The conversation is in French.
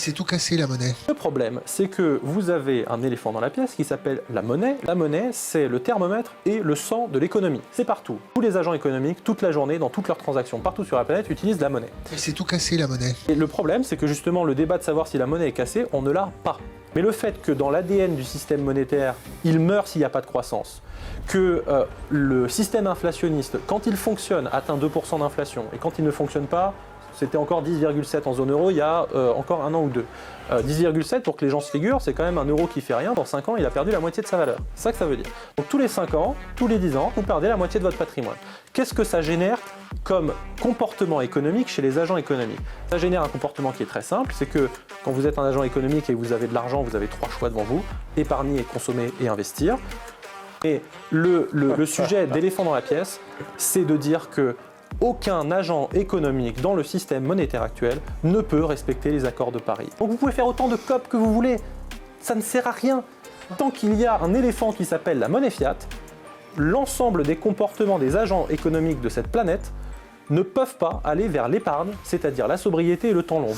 C'est tout cassé la monnaie. Le problème, c'est que vous avez un éléphant dans la pièce qui s'appelle la monnaie. La monnaie, c'est le thermomètre et le sang de l'économie. C'est partout. Tous les agents économiques, toute la journée, dans toutes leurs transactions, partout sur la planète, utilisent la monnaie. C'est tout cassé la monnaie. Et le problème, c'est que justement, le débat de savoir si la monnaie est cassée, on ne l'a pas. Mais le fait que dans l'ADN du système monétaire, il meurt s'il n'y a pas de croissance, que le système inflationniste, quand il fonctionne, atteint 2% d'inflation, et quand il ne fonctionne pas, c'était encore 10,7 en zone euro il y a encore un an ou deux. 10,7, pour que les gens se figurent, c'est quand même un euro qui fait rien. Dans 5 ans, il a perdu la moitié de sa valeur. C'est ça que ça veut dire. Donc tous les 5 ans, tous les 10 ans, vous perdez la moitié de votre patrimoine. Qu'est-ce que ça génère comme comportement économique chez les agents économiques? Ça génère un comportement qui est très simple, c'est que quand vous êtes un agent économique et que vous avez de l'argent, vous avez 3 choix devant vous: épargner, consommer et investir. Et le sujet d'éléphant dans la pièce, c'est de dire que aucun agent économique dans le système monétaire actuel ne peut respecter les accords de Paris. Donc vous pouvez faire autant de COP que vous voulez, ça ne sert à rien. Tant qu'il y a un éléphant qui s'appelle la monnaie fiat, l'ensemble des comportements des agents économiques de cette planète ne peuvent pas aller vers l'épargne, c'est-à-dire la sobriété et le temps long.